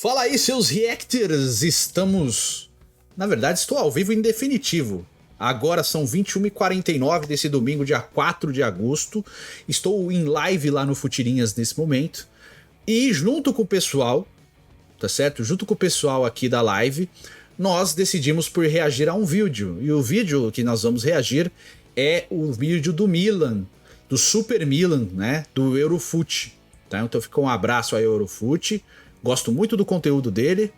Fala aí, seus reactors! Estamos... Na verdade, estou ao vivo em definitivo. Agora são 21h49 desse domingo, dia 4 de agosto. Estou em live lá no Futirinhas nesse momento. E junto com o pessoal, tá certo? Junto com o pessoal aqui da live, nós decidimos por reagir a um vídeo. E o vídeo que nós vamos reagir é o vídeo do Milan, do Super Milan, né? Do Eurofut. Tá? Então fica um abraço aí, Eurofut. Gosto muito do conteúdo dele.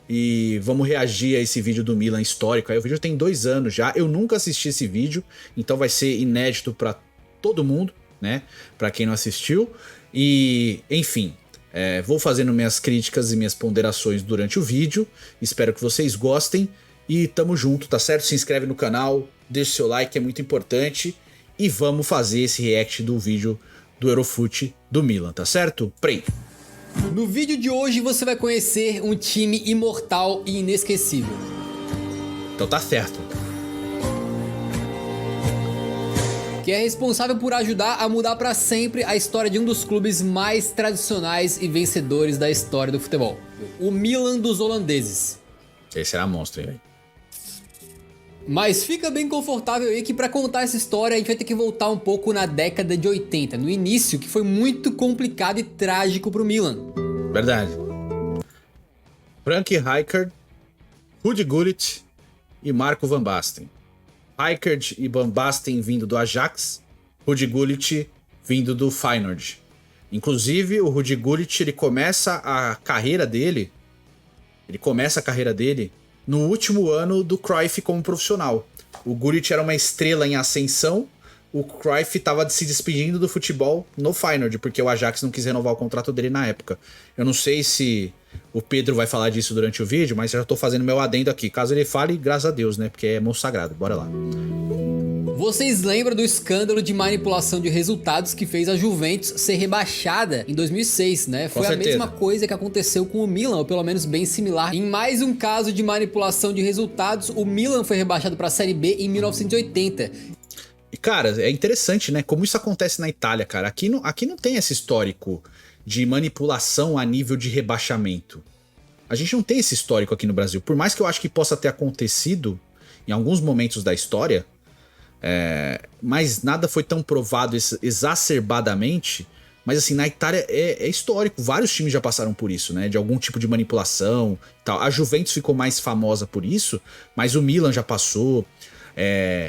E vamos reagir a esse vídeo do Milan histórico. Aí o vídeo tem 2 anos já. Eu nunca assisti esse vídeo, então vai ser inédito para todo mundo, né? Para quem não assistiu. E, enfim, vou fazendo minhas críticas e minhas ponderações durante o vídeo. Espero que vocês gostem. E tamo junto, tá certo? Se inscreve no canal, deixa seu like, é muito importante. E vamos fazer esse react do vídeo do Eurofut do Milan, tá certo? Play! No vídeo de hoje você vai conhecer um time imortal e inesquecível. Então tá certo. Que é responsável por ajudar a mudar para sempre a história de um dos clubes mais tradicionais e vencedores da história do futebol. O Milan dos holandeses. Esse era monstro, hein, velho? Mas fica bem confortável aí que para contar essa história a gente vai ter que voltar um pouco na década de 80, no início, que foi muito complicado e trágico pro Milan. Verdade. Frank Rijkaard, Ruud Gullit e Marco Van Basten. Rijkaard e Van Basten vindo do Ajax, Ruud Gullit vindo do Feyenoord. Inclusive o Ruud Gullit ele começa a carreira dele no último ano do Cruyff como profissional. O Gullit era uma estrela em ascensão, o Cruyff estava se despedindo do futebol no Feyenoord, porque o Ajax não quis renovar o contrato dele na época. Eu não sei se o Pedro vai falar disso durante o vídeo, mas eu já tô fazendo meu adendo aqui. Caso ele fale, graças a Deus, né? Porque é monstro sagrado. Bora lá. Vocês lembram do escândalo de manipulação de resultados que fez a Juventus ser rebaixada em 2006, né? Foi a mesma coisa que aconteceu com o Milan, ou pelo menos bem similar. Em mais um caso de manipulação de resultados, o Milan foi rebaixado para a Série B em 1980. E cara, é interessante, né? Como isso acontece na Itália, cara. Aqui não tem esse histórico de manipulação a nível de rebaixamento. A gente não tem esse histórico aqui no Brasil. Por mais que eu acho que possa ter acontecido em alguns momentos da história... mas nada foi tão provado exacerbadamente. Mas assim, na Itália é histórico. Vários times já passaram por isso, né? De algum tipo de manipulação e tal. A Juventus ficou mais famosa por isso, mas o Milan já passou.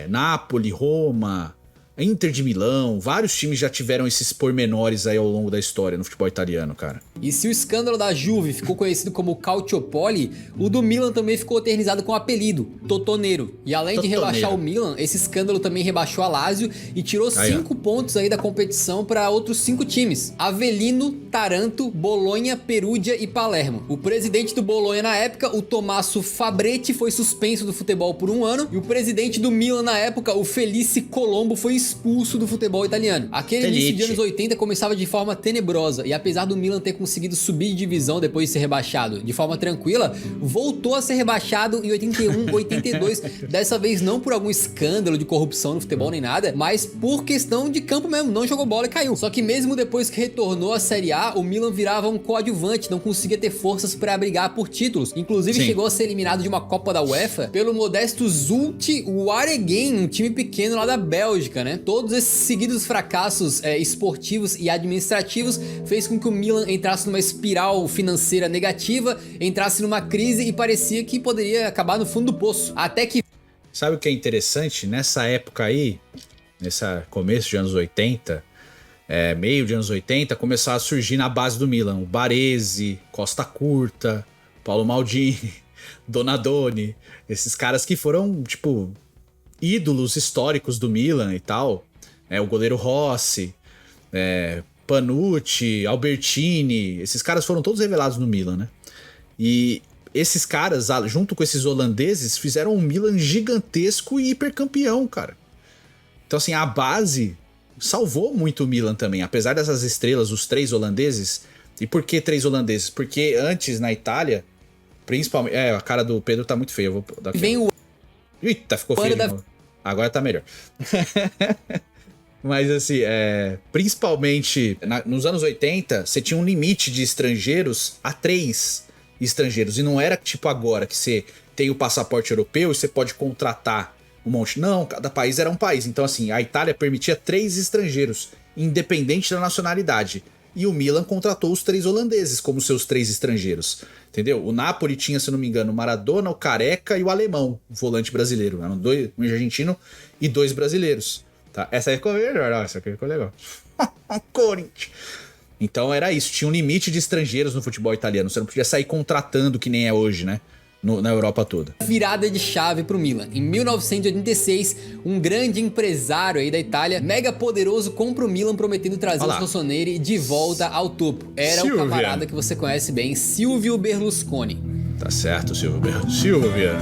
Napoli, Roma, Inter de Milão. Vários times já tiveram esses pormenores aí ao longo da história no futebol italiano, cara. E se o escândalo da Juve ficou conhecido como Calciopoli, o do Milan também ficou eternizado com o apelido Totoneiro. E além de rebaixar o Milan, esse escândalo também rebaixou a Lazio e tirou 5 pontos aí da competição para outros 5 times: Avellino, Taranto, Bolonha, Perugia e Palermo. O presidente do Bolonha na época, o Tommaso Fabretti, foi suspenso do futebol por 1 ano, e o presidente do Milan na época, o Felice Colombo, foi expulso do futebol italiano. Aquele início de anos 80 começava de forma tenebrosa, e apesar do Milan ter conseguido subir de divisão depois de ser rebaixado de forma tranquila, voltou a ser rebaixado em 81, 82, dessa vez não por algum escândalo de corrupção no futebol nem nada, mas por questão de campo mesmo, não jogou bola e caiu. Só que mesmo depois que retornou à Série A, o Milan virava um coadjuvante, não conseguia ter forças para brigar por títulos. Inclusive chegou a ser eliminado de uma Copa da UEFA pelo modesto Zulte Waregem, um time pequeno lá da Bélgica, né? Todos esses seguidos fracassos esportivos e administrativos fez com que o Milan entrasse numa espiral financeira negativa, entrasse numa crise e parecia que poderia acabar no fundo do poço. Até que... Sabe o que é interessante? Nessa época aí, nesse começo de anos 80, meio de anos 80, começaram a surgir na base do Milan o Baresi, Costa Curta, Paulo Maldini, Donadoni, esses caras que foram, tipo, ídolos históricos do Milan e tal. O goleiro Rossi, Panucci, Albertini, esses caras foram todos revelados no Milan, né? E esses caras, junto com esses holandeses, fizeram um Milan gigantesco e hipercampeão, cara. Então assim, a base salvou muito o Milan também, apesar dessas estrelas, os 3 holandeses. E por que 3 holandeses? Porque antes, na Itália, principalmente... a cara do Pedro tá muito feia, eu vou dar aqui. Vem o... Eita, ficou feio de novo. Agora tá melhor. Mas assim, principalmente nos anos 80, você tinha um limite de estrangeiros a 3 estrangeiros. E não era tipo agora que você tem o passaporte europeu e você pode contratar um monte. Não, cada país era um país. Então assim, a Itália permitia 3 estrangeiros, independente da nacionalidade. E o Milan contratou os 3 holandeses como seus 3 estrangeiros. Entendeu? O Napoli tinha, se não me engano, o Maradona, o Careca e o Alemão, o volante brasileiro. Eram 2, um argentino e 2 brasileiros. Tá? Essa aí ficou melhor, essa aqui ficou legal. Corinthians. Então era isso, tinha um limite de estrangeiros no futebol italiano. Você não podia sair contratando que nem é hoje, né? Na Europa toda. Virada de chave pro Milan. Em 1986, um grande empresário aí da Itália, mega poderoso, compra o Milan prometendo trazer os rossoneri de volta ao topo. Era Silvia. O camarada que você conhece bem, Silvio Berlusconi. Tá certo, Silvia.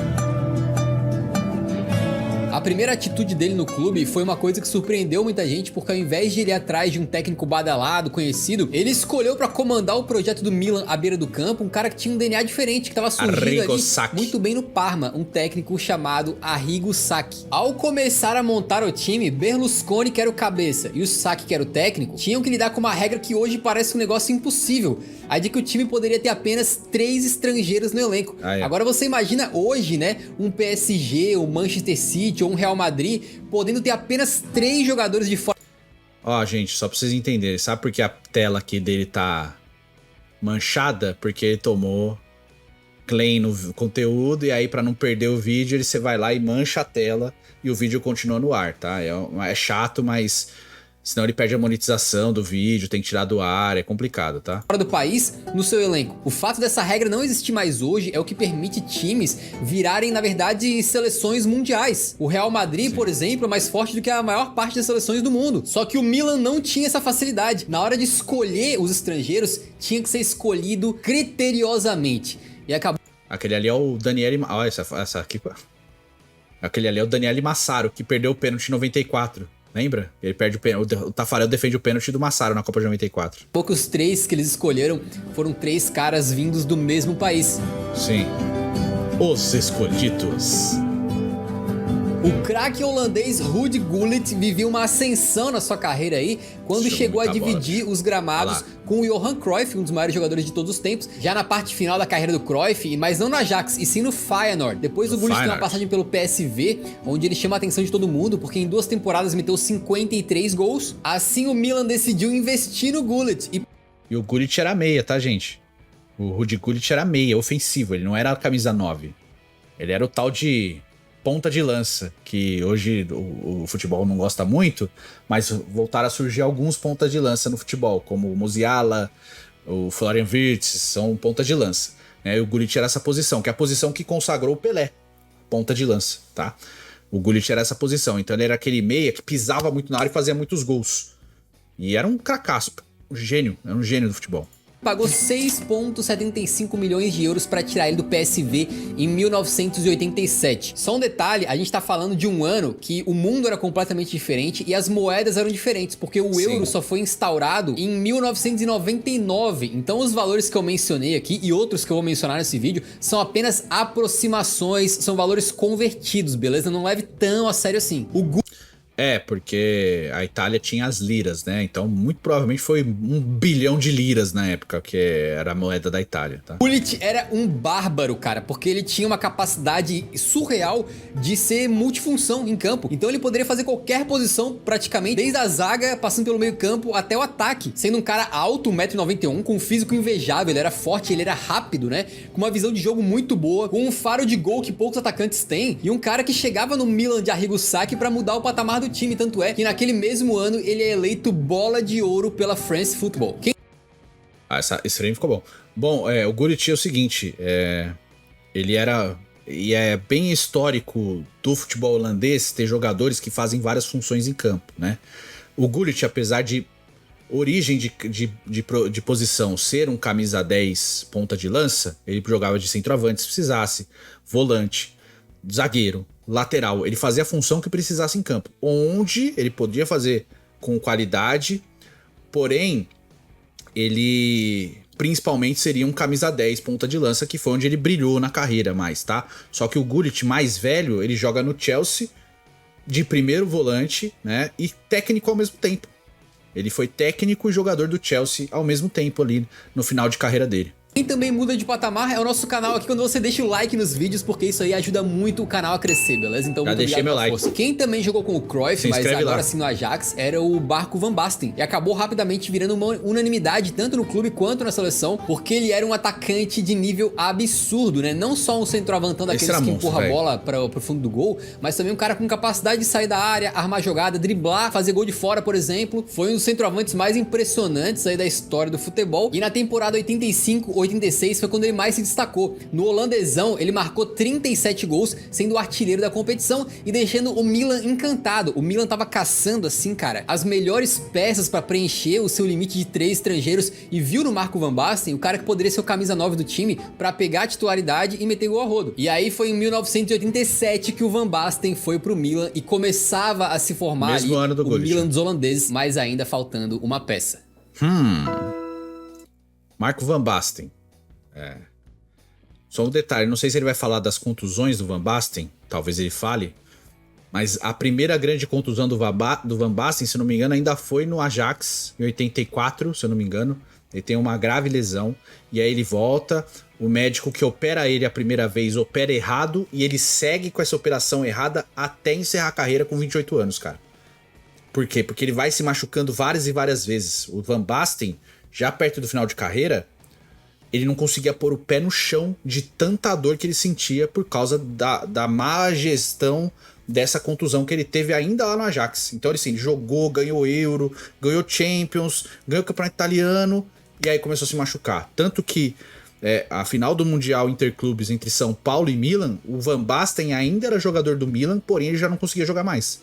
A primeira atitude dele no clube foi uma coisa que surpreendeu muita gente, porque ao invés de ir atrás de um técnico badalado, conhecido, ele escolheu pra comandar o projeto do Milan à beira do campo, um cara que tinha um DNA diferente, que tava surgindo ali muito bem no Parma, um técnico chamado Arrigo Sacchi. Ao começar a montar o time, Berlusconi, que era o cabeça, e o Sacchi, que era o técnico, tinham que lidar com uma regra que hoje parece um negócio impossível, a de que o time poderia ter apenas 3 estrangeiros no elenco. Agora você imagina hoje, né, um PSG, um Manchester City ou um Real Madrid podendo ter apenas 3 jogadores de fora. Ó, gente, só pra vocês entenderem, sabe por que a tela aqui dele tá manchada? Porque ele tomou claim no conteúdo e aí pra não perder o vídeo, você vai lá e mancha a tela e o vídeo continua no ar, tá? É chato, mas senão ele perde a monetização do vídeo, tem que tirar do ar, é complicado, tá? Fora do país, no seu elenco. O fato dessa regra não existir mais hoje é o que permite times virarem, na verdade, seleções mundiais. O Real Madrid, por exemplo, é mais forte do que a maior parte das seleções do mundo. Só que o Milan não tinha essa facilidade. Na hora de escolher os estrangeiros, tinha que ser escolhido criteriosamente. E acabou... Aquele ali é o Daniele... Olha essa aqui... Aquele ali é o Daniele Massaro, que perdeu o pênalti em 94. Lembra? Ele perde o pênalti. O Taffarel defende o pênalti do Massaro na Copa de 94. Poucos 3 que eles escolheram foram 3 caras vindos do mesmo país. Sim. Os escolhidos. O craque holandês Ruud Gullit vivia uma ascensão na sua carreira aí quando chegou a dividir os gramados com o Johan Cruyff, um dos maiores jogadores de todos os tempos, já na parte final da carreira do Cruyff, mas não no Ajax, e sim no Feyenoord. Depois o Gullit tem uma passagem pelo PSV, onde ele chama a atenção de todo mundo, porque em 2 temporadas meteu 53 gols. Assim o Milan decidiu investir no Gullit. E o Gullit era meia, tá, gente? O Ruud Gullit era meia, ofensivo, ele não era a camisa 9. Ele era o tal de ponta de lança, que hoje o futebol não gosta muito, mas voltaram a surgir alguns pontas de lança no futebol, como o Musiala, o Florian Wirtz, são pontas de lança. Né? E o Gullit era essa posição, que é a posição que consagrou o Pelé, ponta de lança, tá? O Gullit era essa posição, então ele era aquele meia que pisava muito na área e fazia muitos gols. E era um cracaço, era um gênio do futebol. Pagou 6,75 milhões de euros para tirar ele do PSV em 1987. Só um detalhe, a gente tá falando de um ano que o mundo era completamente diferente e as moedas eram diferentes, porque o euro só foi instaurado em 1999. Então os valores que eu mencionei aqui e outros que eu vou mencionar nesse vídeo são apenas aproximações, são valores convertidos, beleza? Não leve tão a sério assim. Porque a Itália tinha as liras, né? Então, muito provavelmente foi 1 bilhão de liras na época, que era a moeda da Itália, tá? Gullit era um bárbaro, cara, porque ele tinha uma capacidade surreal de ser multifunção em campo. Então ele poderia fazer qualquer posição, praticamente, desde a zaga, passando pelo meio campo, até o ataque. Sendo um cara alto, 1,91 m, com um físico invejável, ele era forte, ele era rápido, né? Com uma visão de jogo muito boa, com um faro de gol que poucos atacantes têm, e um cara que chegava no Milan de Arrigo Sacchi pra mudar o patamar do time, tanto é que naquele mesmo ano ele é eleito bola de ouro pela France Football. Esse frame ficou bom. Bom, o Gullit é o seguinte, ele era, e é bem histórico do futebol holandês ter jogadores que fazem várias funções em campo, né? O Gullit, apesar de origem de posição ser um camisa 10 ponta de lança, ele jogava de centroavante se precisasse, volante, zagueiro, lateral, ele fazia a função que precisasse em campo, onde ele podia fazer com qualidade, porém, ele principalmente seria um camisa 10 ponta de lança, que foi onde ele brilhou na carreira mais, tá? Só que o Gullit mais velho, ele joga no Chelsea de primeiro volante, né, e técnico ao mesmo tempo. Ele foi técnico e jogador do Chelsea ao mesmo tempo ali no final de carreira dele. Quem também muda de patamar é o nosso canal aqui quando você deixa o like nos vídeos, porque isso aí ajuda muito o canal a crescer, beleza? Então muito obrigado pela força. Quem também jogou com o Cruyff, mas agora sim no Ajax, era o Marco van Basten. E acabou rapidamente virando uma unanimidade tanto no clube quanto na seleção, porque ele era um atacante de nível absurdo, né? Não só um centroavantão daqueles que empurra a bola pro fundo do gol, mas também um cara com capacidade de sair da área, armar jogada, driblar, fazer gol de fora, por exemplo. Foi um dos centroavantes mais impressionantes aí da história do futebol. E na temporada 85-86 foi quando ele mais se destacou. No holandesão, ele marcou 37 gols, sendo o artilheiro da competição e deixando o Milan encantado. O Milan tava caçando, assim, cara, as melhores peças pra preencher o seu limite de 3 estrangeiros e viu no Marco van Basten o cara que poderia ser o camisa 9 do time pra pegar a titularidade e meter gol a rodo. E aí foi em 1987 que o Van Basten foi pro Milan e começava a se formar ali o Milan dos holandeses, mas ainda faltando uma peça. Marco van Basten. Só um detalhe, não sei se ele vai falar das contusões do Van Basten, talvez ele fale, mas a primeira grande contusão do Van Basten, se não me engano, ainda foi no Ajax, em 84, se eu não me engano. Ele tem uma grave lesão, e aí ele volta, o médico que opera ele a primeira vez opera errado, e ele segue com essa operação errada até encerrar a carreira com 28 anos, cara. Por quê? Porque ele vai se machucando várias e várias vezes. O Van Basten, já perto do final de carreira, ele não conseguia pôr o pé no chão de tanta dor que ele sentia por causa da má gestão dessa contusão que ele teve ainda lá no Ajax. Então ele jogou, ganhou Euro, ganhou Champions, ganhou o Campeonato Italiano e aí começou a se machucar. Tanto que a final do Mundial Interclubes entre São Paulo e Milan, o Van Basten ainda era jogador do Milan, porém ele já não conseguia jogar mais.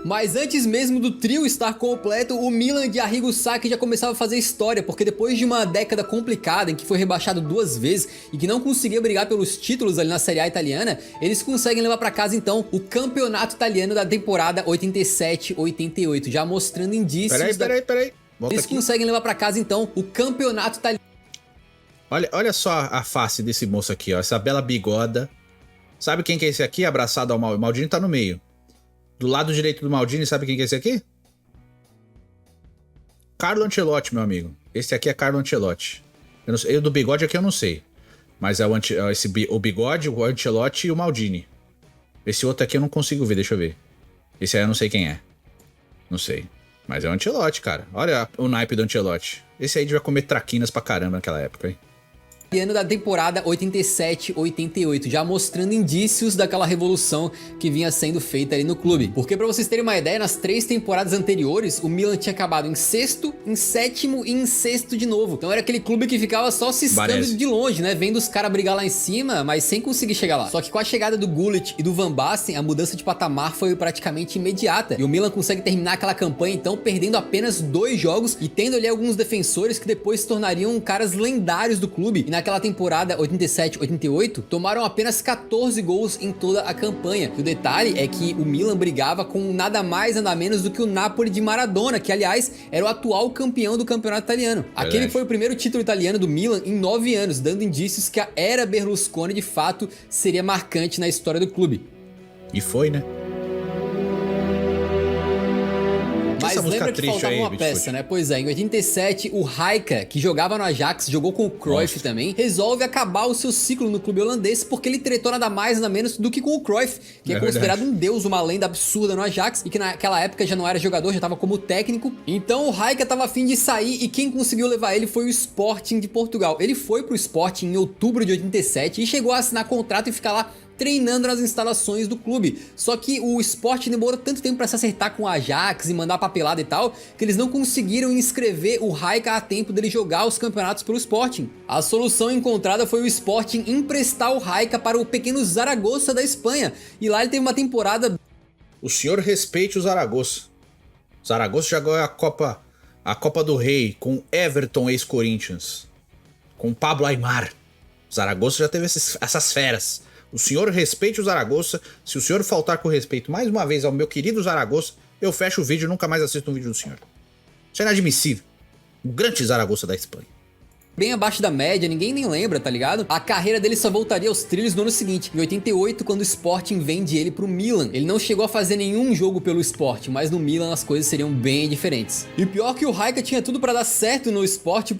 Mas antes mesmo do trio estar completo, o Milan de Arrigo Sacchi já começava a fazer história, porque depois de uma década complicada em que foi rebaixado 2 vezes e que não conseguia brigar pelos títulos ali na Série A italiana, eles conseguem levar pra casa então o campeonato italiano da temporada 87-88, já mostrando indícios... Peraí. Eles conseguem levar pra casa então o campeonato italiano. Olha só a face desse moço aqui, ó, essa bela bigoda. Sabe quem que é esse aqui, abraçado ao Maldini? O Maldini tá no meio. Do lado direito do Maldini, sabe quem que é esse aqui? Carlo Ancelotti, meu amigo. Esse aqui é Carlo Ancelotti. Eu do bigode aqui eu não sei. Mas é o bigode, o Ancelotti e o Maldini. Esse outro aqui eu não consigo ver, deixa eu ver. Esse aí eu não sei quem é. Não sei. Mas é o Ancelotti, cara. Olha o naipe do Ancelotti. Esse aí devia comer traquinas pra caramba naquela época, hein? Ano da temporada 87-88, já mostrando indícios daquela revolução que vinha sendo feita ali no clube. Porque pra vocês terem uma ideia, nas 3 temporadas anteriores, o Milan tinha acabado em 6º, em 7º e em 6º de novo. Então era aquele clube que ficava só ciscando de longe, né? Vendo os caras brigar lá em cima, mas sem conseguir chegar lá. Só que com a chegada do Gullit e do Van Basten, a mudança de patamar foi praticamente imediata. E o Milan consegue terminar aquela campanha, então, perdendo apenas 2 jogos e tendo ali alguns defensores que depois se tornariam caras lendários do clube. E naquela temporada 87-88, tomaram apenas 14 gols em toda a campanha. E o detalhe é que o Milan brigava com nada mais, nada menos do que o Napoli de Maradona, que aliás era o atual campeão do campeonato italiano. Aquele foi o primeiro título italiano do Milan em 9 anos, dando indícios que a era Berlusconi de fato seria marcante na história do clube. E foi, né? Mas lembra que faltava uma peça, né? Pois é, em 87, o Rijka, que jogava no Ajax, jogou com o Cruyff também, resolve acabar o seu ciclo no clube holandês porque ele tretou nada mais, nada menos do que com o Cruyff, que é considerado um deus, uma lenda absurda no Ajax, e que naquela época já não era jogador, já estava como técnico. Então o Rijka estava a fim de sair e quem conseguiu levar ele foi o Sporting de Portugal. Ele foi pro Sporting em outubro de 87 e chegou a assinar contrato e ficar lá treinando nas instalações do clube. Só que o Sporting demorou tanto tempo para se acertar com o Ajax e mandar papelada e tal, que eles não conseguiram inscrever o Rijka a tempo dele jogar os campeonatos pelo Sporting. A solução encontrada foi o Sporting emprestar o Rijka para o pequeno Zaragoza da Espanha, e lá ele teve uma temporada... O senhor respeite o Zaragoza. Zaragoza já ganhou a Copa do Rei com Everton, ex-Corinthians, com Pablo Aimar. Zaragoza já teve essas feras. O senhor respeite o Zaragoza. Se o senhor faltar com respeito mais uma vez ao meu querido Zaragoza, eu fecho o vídeo e nunca mais assisto um vídeo do senhor. Isso é inadmissível. O grande Zaragoza da Espanha. Bem abaixo da média, ninguém nem lembra, tá ligado? A carreira dele só voltaria aos trilhos no ano seguinte, em 88, quando o Sporting vende ele pro Milan. Ele não chegou a fazer nenhum jogo pelo Sporting, mas no Milan as coisas seriam bem diferentes. E pior que o Rijka tinha tudo pra dar certo no Sporting.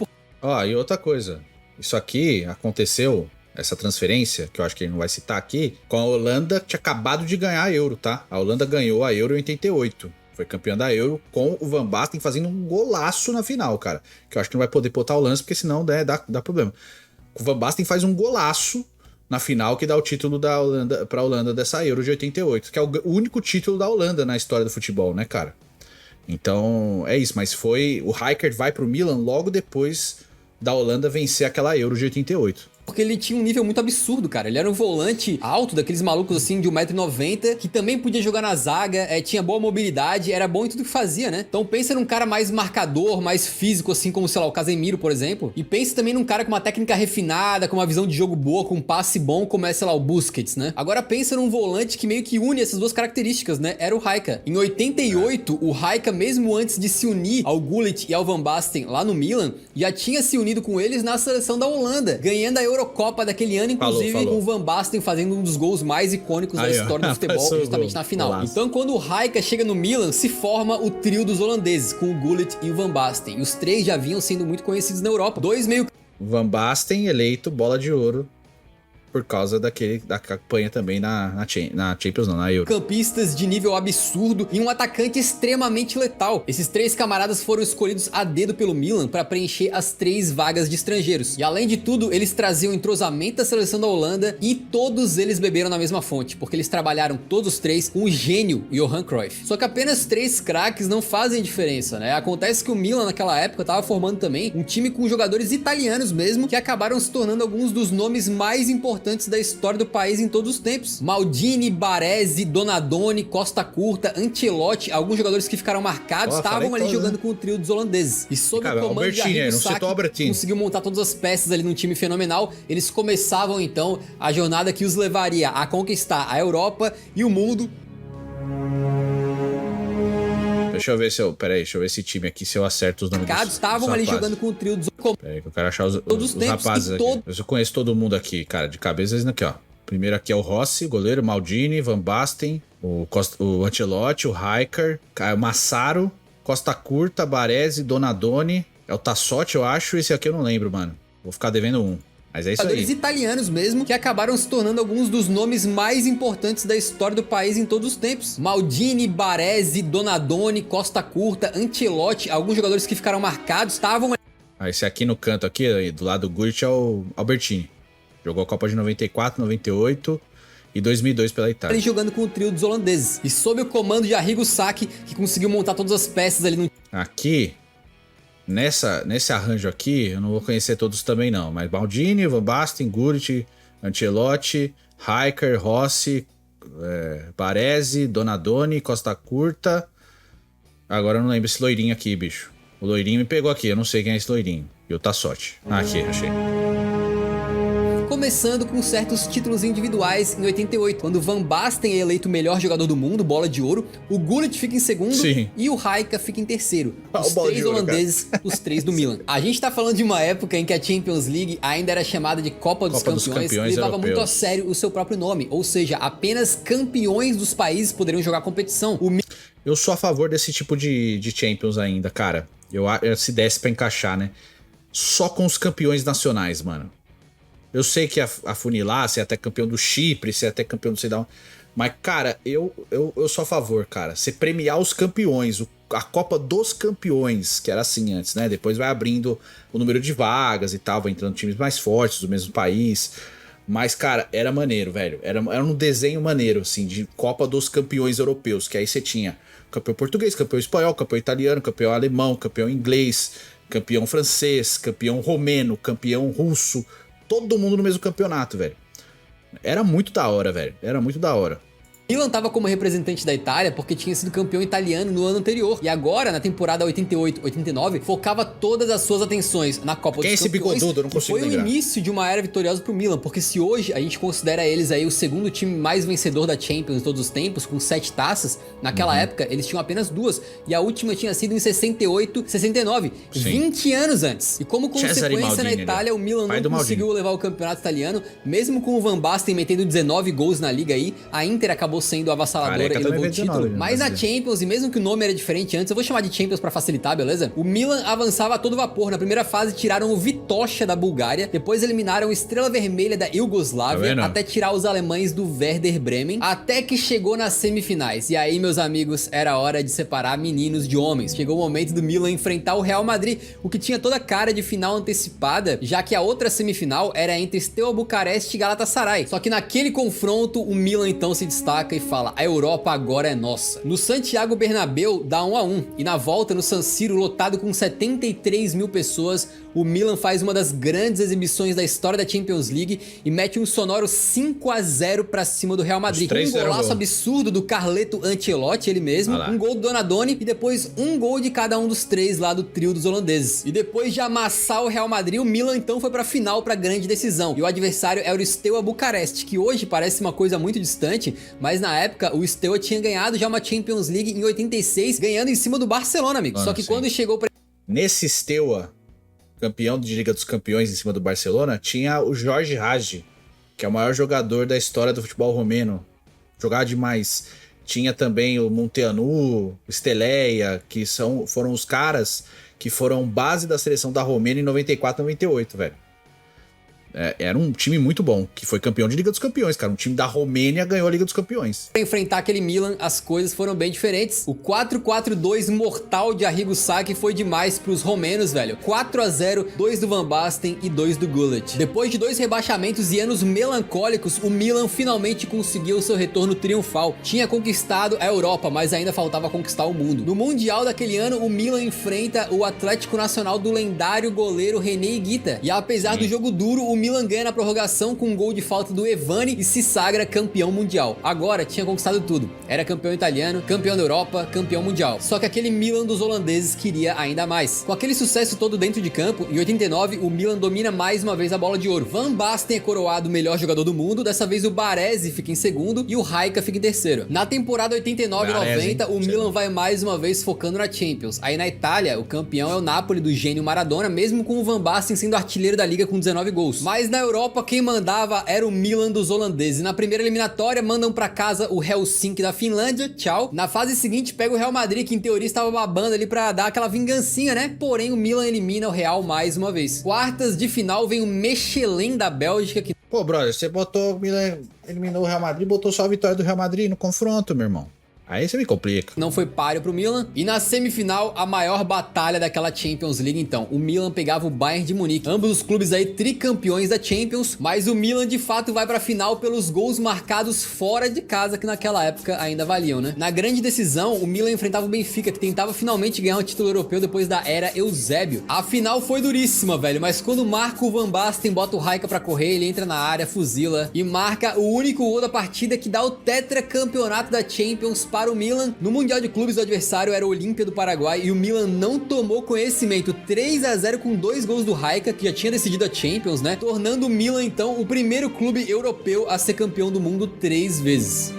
E outra coisa. Isso aqui aconteceu, essa transferência, que eu acho que ele não vai citar aqui, com a Holanda, que tinha acabado de ganhar a Euro, tá? A Holanda ganhou a Euro em 88. Foi campeã da Euro com o Van Basten fazendo um golaço na final, cara. Que eu acho que não vai poder botar o lance, porque senão dá problema. O Van Basten faz um golaço na final que dá o título da Holanda, pra Holanda dessa Euro de 88, que é o único título da Holanda na história do futebol, né, cara? Então, é isso. Mas foi... O Rijkaard vai pro Milan logo depois da Holanda vencer aquela Euro de 88. Porque ele tinha um nível muito absurdo, cara. Ele era um volante alto, daqueles malucos assim de 1,90m, que também podia jogar na zaga, tinha boa mobilidade, era bom em tudo que fazia, né? Então pensa num cara mais marcador, mais físico, assim como, sei lá, o Casemiro, por exemplo. E pensa também num cara com uma técnica refinada, com uma visão de jogo boa, com um passe bom, como é, sei lá, o Busquets, né? Agora pensa num volante que meio que une essas duas características, né? Era o Rijkaard. Em 88, o Rijkaard, mesmo antes de se unir ao Gullit e ao Van Basten lá no Milan, já tinha se unido com eles na seleção da Holanda, ganhando a Eurocopa daquele ano, inclusive com o Van Basten fazendo um dos gols mais icônicos da história do futebol, justamente na final. Golaço. Então, quando o Rijkaard chega no Milan, se forma o trio dos holandeses, com o Gullit e o Van Basten. E os três já vinham sendo muito conhecidos na Europa. Dois meio... Van Basten eleito bola de ouro por causa da campanha também na Champions, não, na Euro. Campistas de nível absurdo e um atacante extremamente letal. Esses três camaradas foram escolhidos a dedo pelo Milan para preencher as 3 vagas de estrangeiros. E além de tudo, eles traziam o entrosamento da seleção da Holanda e todos eles beberam na mesma fonte, porque eles trabalharam todos os três com o gênio Johan Cruyff. Só que apenas 3 craques não fazem diferença, né? Acontece que o Milan naquela época estava formando também um time com jogadores italianos mesmo, que acabaram se tornando alguns dos nomes mais importantes da história do país em todos os tempos. Maldini, Baresi, Donadoni, Costa Curta, Ancelotti, alguns jogadores que ficaram marcados estavam ali jogando com o trio dos holandeses. E sob o comando de Arrigo Sacchi, conseguiu montar todas as peças ali num time fenomenal. Eles começavam então a jornada que os levaria a conquistar a Europa e o mundo. Deixa eu ver esse time aqui, se eu acerto os nomes dos estavam ali jogando com o trio dos... Peraí que eu quero achar os rapazes aqui. Eu conheço todo mundo aqui, cara, de cabeça eles aqui, ó. Primeiro aqui é o Rossi, goleiro, Maldini, Van Basten, o Ancelotti, o Rijkaard, o Massaro, Costa Curta, Baresi, Donadoni, é o Tassotti, eu acho, esse aqui eu não lembro, mano. Vou ficar devendo um. Mas é isso aí. Jogadores italianos mesmo, que acabaram se tornando alguns dos nomes mais importantes da história do país em todos os tempos. Maldini, Baresi, Donadoni, Costa Curta, Ancelotti, alguns jogadores que ficaram marcados, estavam... Esse aqui no canto aqui, do lado do Gullit, é o Albertini. Jogou a Copa de 94, 98 e 2002 pela Itália. Ele jogando com o trio dos holandeses. E sob o comando de Arrigo Sacchi, que conseguiu montar todas as peças ali no... Aqui... Nesse arranjo aqui, eu não vou conhecer todos também não, mas Maldini, Van Basten, Gullit, Ancelotti, Rijkaard, Rossi, Baresi, Donadoni, Costa Curta. Agora eu não lembro esse loirinho aqui, bicho. O loirinho me pegou aqui, eu não sei quem é esse loirinho. E o Tassotti. Aqui, achei. Começando com certos títulos individuais em 88, quando Van Basten é eleito o melhor jogador do mundo, bola de ouro, o Gullit fica em segundo. Sim. E o Rijkaard fica em terceiro. Os 3 holandeses, os 3 do Milan. A gente tá falando de uma época em que a Champions League ainda era chamada de Copa dos Campeões e levava muito a sério o seu próprio nome, ou seja, apenas campeões dos países poderiam jogar a competição. Eu sou a favor desse tipo de Champions ainda, cara. Se desse pra encaixar, né? Só com os campeões nacionais, mano. Eu sei que afunilar, ser até campeão do Chipre, ser até campeão do sei lá. Mas, cara, eu sou a favor, cara. Você premiar os campeões, a Copa dos Campeões, que era assim antes, né? Depois vai abrindo o número de vagas e tal, vai entrando times mais fortes do mesmo país. Mas, cara, era maneiro, velho. Era um desenho maneiro, assim, de Copa dos Campeões Europeus, que aí você tinha campeão português, campeão espanhol, campeão italiano, campeão alemão, campeão inglês, campeão francês, campeão romeno, campeão russo. Todo mundo no mesmo campeonato, velho. Era muito da hora, velho. Era muito da hora. Milan tava como representante da Itália porque tinha sido campeão italiano no ano anterior. E agora, na temporada 88-89, focava todas as suas atenções na Copa dos Campeões. Quem é esse bigodudo? Eu não consigo lembrar. Foi o início de uma era vitoriosa pro Milan, porque se hoje a gente considera eles aí o segundo time mais vencedor da Champions de todos os tempos, com 7 taças, naquela época eles tinham apenas 2. E a última tinha sido em 68-69, 20 anos antes. E como consequência, Maldini, na Itália, o Milan não conseguiu levar o campeonato italiano, mesmo com o Van Basten metendo 19 gols na liga aí, a Inter acabou sendo avassaladora e levou o título. Mas na Champions, e mesmo que o nome era diferente antes, eu vou chamar de Champions pra facilitar, beleza? O Milan avançava a todo vapor. Na primeira fase tiraram o Tocha da Bulgária, depois eliminaram Estrela Vermelha da Iugoslávia, até tirar os alemães do Werder Bremen, até que chegou nas semifinais. E aí, meus amigos, era hora de separar meninos de homens. Chegou o momento do Milan enfrentar o Real Madrid, o que tinha toda a cara de final antecipada, já que a outra semifinal era entre Steaua Bucareste e Galatasaray. Só que naquele confronto, o Milan então se destaca e fala: a Europa agora é nossa. No Santiago Bernabéu dá 1-1, e na volta no San Siro, lotado com 73 mil pessoas, o Milan faz uma das grandes exibições da história da Champions League e mete um sonoro 5-0 pra cima do Real Madrid. Um golaço absurdo do Carleto Ancelotti, ele mesmo, um gol do Donadoni e depois um gol de cada um dos três lá do trio dos holandeses. E depois de amassar o Real Madrid, o Milan então foi pra final, pra grande decisão. E o adversário era o Steaua Bucareste, que hoje parece uma coisa muito distante, mas na época o Steaua tinha ganhado já uma Champions League em 86, ganhando em cima do Barcelona, amigo. Só que quando chegou pra... Nesse Steaua, campeão de Liga dos Campeões em cima do Barcelona, tinha o Jorge Hagi, que é o maior jogador da história do futebol romeno. Jogava demais. Tinha também o Munteanu, o Steleia, que foram os caras que foram base da seleção da Romênia em 94, 98, velho. Era um time muito bom, que foi campeão de Liga dos Campeões, cara. Um time da Romênia ganhou a Liga dos Campeões. Pra enfrentar aquele Milan, as coisas foram bem diferentes. O 4-4-2 mortal de Arrigo Sacchi foi demais pros romenos, velho. 4-0, 2 do Van Basten e 2 do Gullit. Depois de 2 rebaixamentos e anos melancólicos, o Milan finalmente conseguiu seu retorno triunfal. Tinha conquistado a Europa, mas ainda faltava conquistar o mundo. No Mundial daquele ano, o Milan enfrenta o Atlético Nacional do lendário goleiro René Higuita. E apesar do jogo duro, o Milan ganha na prorrogação com um gol de falta do Evani e se sagra campeão mundial. Agora tinha conquistado tudo. Era campeão italiano, campeão da Europa, campeão mundial. Só que aquele Milan dos holandeses queria ainda mais. Com aquele sucesso todo dentro de campo, em 89 o Milan domina mais uma vez a bola de ouro. Van Basten é coroado o melhor jogador do mundo, dessa vez o Baresi fica em segundo e o Raika fica em terceiro. Na temporada 89-90 o Milan vai mais uma vez focando na Champions. Aí na Itália, o campeão é o Napoli do gênio Maradona, mesmo com o Van Basten sendo artilheiro da liga com 19 gols. Mas na Europa, quem mandava era o Milan dos holandeses. Na primeira eliminatória, mandam pra casa o Helsinki da Finlândia, tchau. Na fase seguinte, pega o Real Madrid, que em teoria estava babando ali pra dar aquela vingancinha, né? Porém, o Milan elimina o Real mais uma vez. Quartas de final, vem o Mechelen da Bélgica, que... Pô, brother, você botou o Milan, eliminou o Real Madrid, botou só a vitória do Real Madrid no confronto, meu irmão. Aí você me complica. Não foi páreo pro Milan. E na semifinal, a maior batalha daquela Champions League, então. O Milan pegava o Bayern de Munique. Ambos os clubes aí tricampeões da Champions. Mas o Milan, de fato, vai pra final pelos gols marcados fora de casa, que naquela época ainda valiam, né? Na grande decisão, o Milan enfrentava o Benfica, que tentava finalmente ganhar um título europeu depois da era Eusébio. A final foi duríssima, velho. Mas quando marca o Van Basten, bota o Raika pra correr, ele entra na área, fuzila e marca o único gol da partida que dá o tetracampeonato da Champions para o Milan. No Mundial de Clubes, o adversário era o Olímpia do Paraguai e o Milan não tomou conhecimento. 3-0 com 2 gols do Raika, que já tinha decidido a Champions, né? Tornando o Milan, então, o primeiro clube europeu a ser campeão do mundo 3 vezes.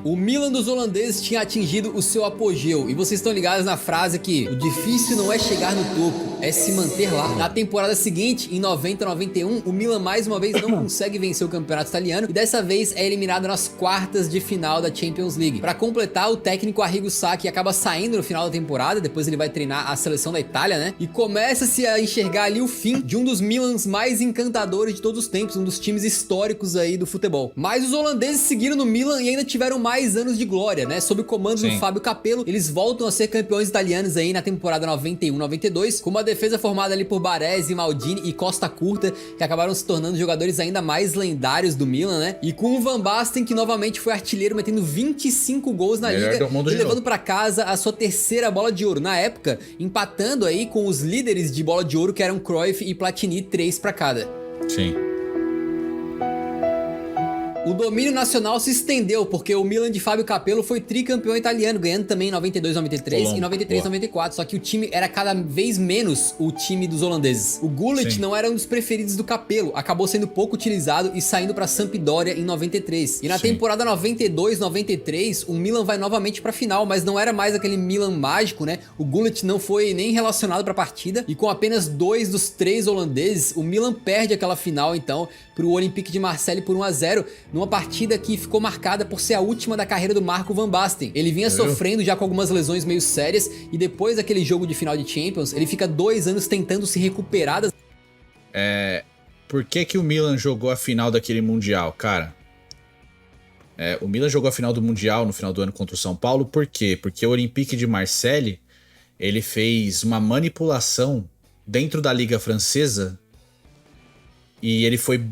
O Milan dos holandeses tinha atingido o seu apogeu, e vocês estão ligados na frase que o difícil não é chegar no topo, é se manter lá. Na temporada seguinte, em 90-91, o Milan mais uma vez não consegue vencer o campeonato italiano e dessa vez é eliminado nas quartas de final da Champions League. Para completar, o técnico Arrigo Sacchi acaba saindo no final da temporada, depois ele vai treinar a seleção da Itália, né? E começa-se a enxergar ali o fim de um dos Milans mais encantadores de todos os tempos, um dos times históricos aí do futebol. Mas os holandeses seguiram no Milan e ainda tiveram mais anos de glória, né? Sob o comando do Fábio Capello, eles voltam a ser campeões italianos aí na temporada 91-92, com uma defesa formada ali por Baresi, Maldini e Costa Curta, que acabaram se tornando jogadores ainda mais lendários do Milan, né? E com o Van Basten, que novamente foi artilheiro, metendo 25 gols na liga e levando pra casa a sua terceira bola de ouro. Na época, empatando aí com os líderes de bola de ouro, que eram Cruyff e Platini, 3 pra cada. Sim. O domínio nacional se estendeu, porque o Milan de Fábio Capello foi tricampeão italiano, ganhando também em 92-93 e 93-94, só que o time era cada vez menos o time dos holandeses. O Gullit não era um dos preferidos do Capello, acabou sendo pouco utilizado e saindo pra Sampdoria em 93. E na temporada 92-93, o Milan vai novamente pra final, mas não era mais aquele Milan mágico, né? O Gullit não foi nem relacionado pra partida, e com apenas 2 dos 3 holandeses, o Milan perde aquela final, então, pro Olympique de Marseille por 1-0, numa partida que ficou marcada por ser a última da carreira do Marco Van Basten. Ele vinha sofrendo já com algumas lesões meio sérias e depois daquele jogo de final de Champions, ele fica 2 anos tentando se recuperar das... Por que o Milan jogou a final daquele Mundial, cara? O Milan jogou a final do Mundial no final do ano contra o São Paulo, por quê? Porque o Olympique de Marseille, ele fez uma manipulação dentro da Liga Francesa e ele foi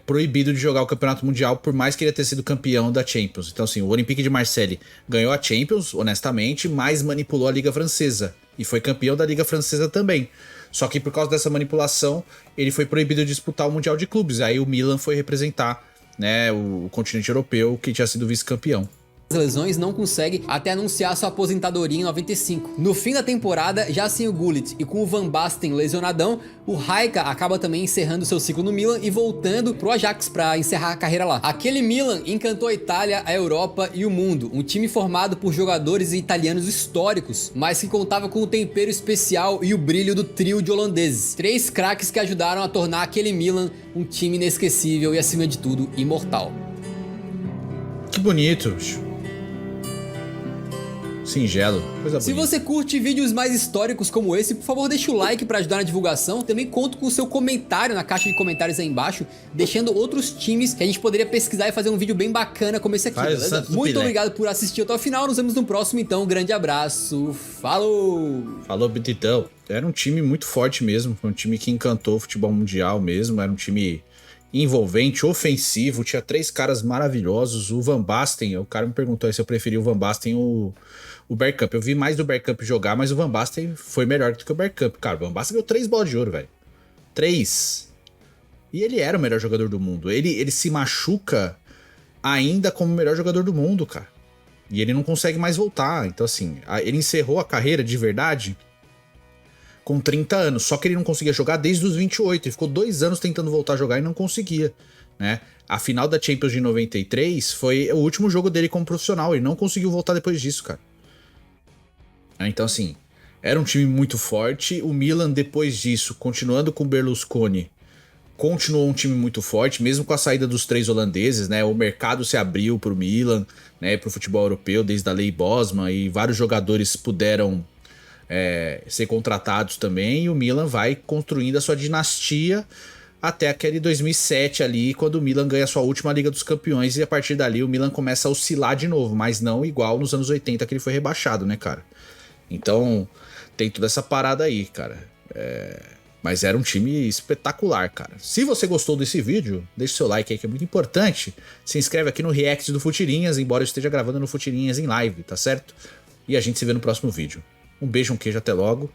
proibido de jogar o Campeonato Mundial, por mais que ele tenha sido campeão da Champions. Então assim, o Olympique de Marseille ganhou a Champions, honestamente, mas manipulou a Liga Francesa e foi campeão da Liga Francesa também. Só que por causa dessa manipulação, ele foi proibido de disputar o Mundial de Clubes. Aí o Milan foi representar, né, o continente europeu, que tinha sido vice-campeão. Lesões, não consegue até anunciar sua aposentadoria em 95. No fim da temporada, já sem o Gullit e com o Van Basten lesionadão, o Rijeka acaba também encerrando seu ciclo no Milan e voltando pro Ajax para encerrar a carreira lá. Aquele Milan encantou a Itália, a Europa e o mundo, um time formado por jogadores italianos históricos, mas que contava com o tempero especial e o brilho do trio de holandeses. 3 craques que ajudaram a tornar aquele Milan um time inesquecível e, acima de tudo, imortal. Que bonito, bicho. Singelo, coisa bonita. Se você curte vídeos mais históricos como esse, por favor deixa o like para ajudar na divulgação. Também conto com o seu comentário na caixa de comentários aí embaixo, deixando outros times que a gente poderia pesquisar e fazer um vídeo bem bacana como esse aqui, beleza? Muito obrigado por assistir até o final, nos vemos no próximo então, um grande abraço, falou! Falou, Bititão. Era um time muito forte mesmo, foi um time que encantou o futebol mundial mesmo, era um time envolvente, ofensivo, tinha 3 caras maravilhosos. O Van Basten, o cara me perguntou aí se eu preferia o Van Basten ou o Bergkamp. Eu vi mais do Bergkamp jogar, mas o Van Basten foi melhor do que o Bergkamp. Cara, o Van Basten ganhou 3 bolas de ouro, velho. 3. E ele era o melhor jogador do mundo. Ele se machuca ainda como o melhor jogador do mundo, cara. E ele não consegue mais voltar. Então, assim, ele encerrou a carreira de verdade com 30 anos, só que ele não conseguia jogar desde os 28, ele ficou 2 anos tentando voltar a jogar e não conseguia, né? A final da Champions de 93 foi o último jogo dele como profissional, ele não conseguiu voltar depois disso, cara. Então assim, era um time muito forte, o Milan depois disso, continuando com o Berlusconi, continuou um time muito forte, mesmo com a saída dos 3 holandeses, né? O mercado se abriu pro Milan, né? Pro futebol europeu, desde a Lei Bosman, e vários jogadores puderam ser contratados também, e o Milan vai construindo a sua dinastia até aquele 2007 ali, quando o Milan ganha a sua última Liga dos Campeões, e a partir dali o Milan começa a oscilar de novo, mas não igual nos anos 80 que ele foi rebaixado, né, cara? Então tem toda essa parada aí, cara. Mas era um time espetacular, cara. Se você gostou desse vídeo, deixa seu like aí que é muito importante. Se inscreve aqui no React do Futirinhas, embora eu esteja gravando no Futirinhas em live, tá certo? E a gente se vê no próximo vídeo. Um beijo, um queijo, até logo.